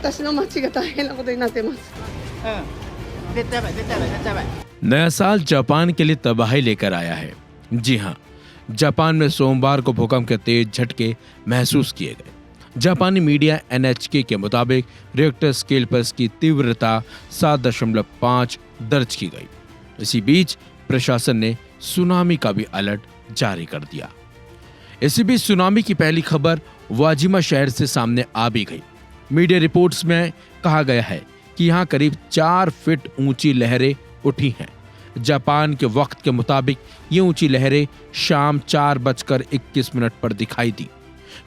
私の町が大変なことになってます。絶対やばい絶対やばい絶対やばい。नया साल जापान के लिए तबाही लेकर आया है। जी हाँ, जापान में सोमवार को भूकंप के तेज झटके महसूस किए गए। जापानी मीडिया NHK के मुताबिक रिएक्टर स्केल पर इसकी तीव्रता 7.5 दर्ज की गई। इसी बीच प्रशासन ने सुनामी का भी अलर्ट जारी कर दिया। इसी बीच सुनामी की पहली खबर वाजिमा शहर से सामने आ भी गई। मीडिया रिपोर्ट्स में कहा गया है कि यहाँ करीब 4 फीट ऊंची लहरें उठी हैं। जापान के वक्त के मुताबिक ये ऊंची लहरें शाम 4:21 पर दिखाई दी।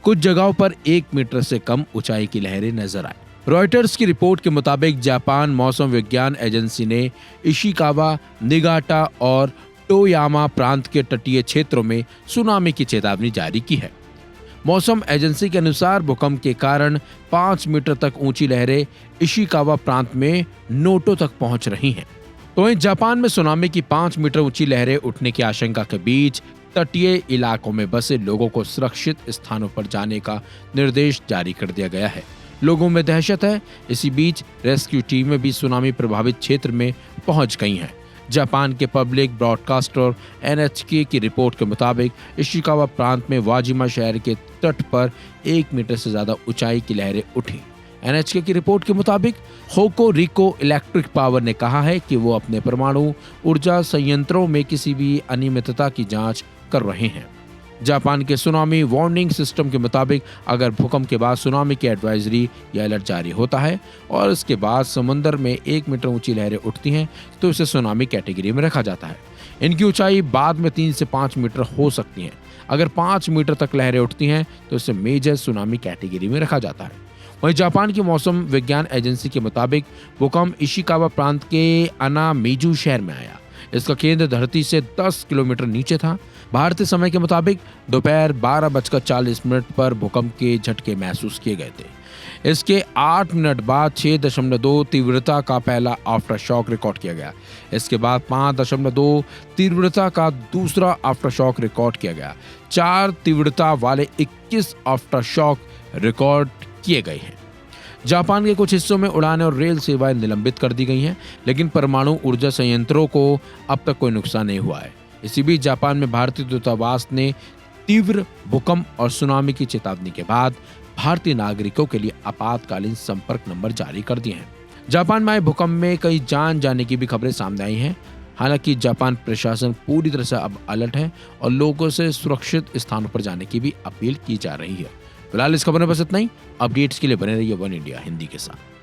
कुछ जगहों पर 1 मीटर से कम ऊंचाई की लहरें नजर आई। रॉयटर्स की रिपोर्ट के मुताबिक जापान मौसम विज्ञान एजेंसी ने इशिकावा, निगाटा और टोयामा प्रांत के तटीय क्षेत्रों में सुनामी की चेतावनी जारी की है। मौसम एजेंसी के अनुसार भूकंप के कारण 5 मीटर तक ऊंची लहरें इशिकावा प्रांत में नोटो तक पहुंच रही हैं। तो वहीं जापान में सुनामी की 5 मीटर ऊंची लहरें उठने की आशंका के बीच तटीय इलाकों में बसे लोगों को सुरक्षित स्थानों पर जाने का निर्देश जारी कर दिया गया है। लोगों में दहशत है। इसी बीच रेस्क्यू टीमें भी सुनामी प्रभावित क्षेत्र में पहुंच गई हैं। जापान के पब्लिक ब्रॉडकास्टर NHK की रिपोर्ट के मुताबिक इशिकावा प्रांत में वाजिमा शहर के तट पर 1 मीटर से ज्यादा ऊंचाई की लहरें उठी। NHK की रिपोर्ट के मुताबिक होकोरिको इलेक्ट्रिक पावर ने कहा है कि वो अपने परमाणु ऊर्जा संयंत्रों में किसी भी अनियमितता की जांच कर रहे हैं। जापान के सुनामी वार्निंग सिस्टम के मुताबिक अगर भूकंप के बाद सुनामी की एडवाइजरी या अलर्ट जारी होता है और इसके बाद समंदर में 1 मीटर ऊंची लहरें उठती हैं तो इसे सुनामी कैटेगरी में रखा जाता है। इनकी ऊंचाई बाद में 3 से 5 मीटर हो सकती है। अगर 5 मीटर तक लहरें उठती हैं तो इसे मेजर सुनामी कैटेगरी में रखा जाता है। वहीं जापान की मौसम विज्ञान एजेंसी के मुताबिक भूकंप इशिकावा प्रांत के अनामीजू शहर में आया। इसका केंद्र धरती से 10 किलोमीटर नीचे था। भारतीय समय के मुताबिक दोपहर 12:40 पर भूकंप के झटके महसूस किए गए थे। इसके 8 मिनट बाद 6.2 तीव्रता का पहला आफ्टर शॉक रिकॉर्ड किया गया। इसके बाद 5.2 तीव्रता का दूसरा आफ्टर शॉक रिकॉर्ड किया गया। 4 तीव्रता वाले 21 आफ्टर शॉक रिकॉर्ड किए गए हैं। जापान के कुछ हिस्सों में उड़ानें और रेल सेवाएं निलंबित कर दी गई हैं, लेकिन परमाणु ऊर्जा संयंत्रों को अब तक कोई नुकसान नहीं हुआ है। इसी बीच जापान में भारतीय दूतावास ने तीव्र भूकंप और सुनामी की चेतावनी के बाद भारतीय नागरिकों के लिए आपातकालीन संपर्क नंबर जारी कर दिए हैं। जापान में आए भूकंप में कई जान जाने की भी खबरें सामने आई हैं। हालांकि जापान प्रशासन पूरी तरह से अब अलर्ट है और लोगों से सुरक्षित स्थानों पर जाने की भी अपील की जा रही है। फिलहाल इस खबर में बस इतना ही। अपडेट्स के लिए बने रहिए वन इंडिया हिंदी के साथ।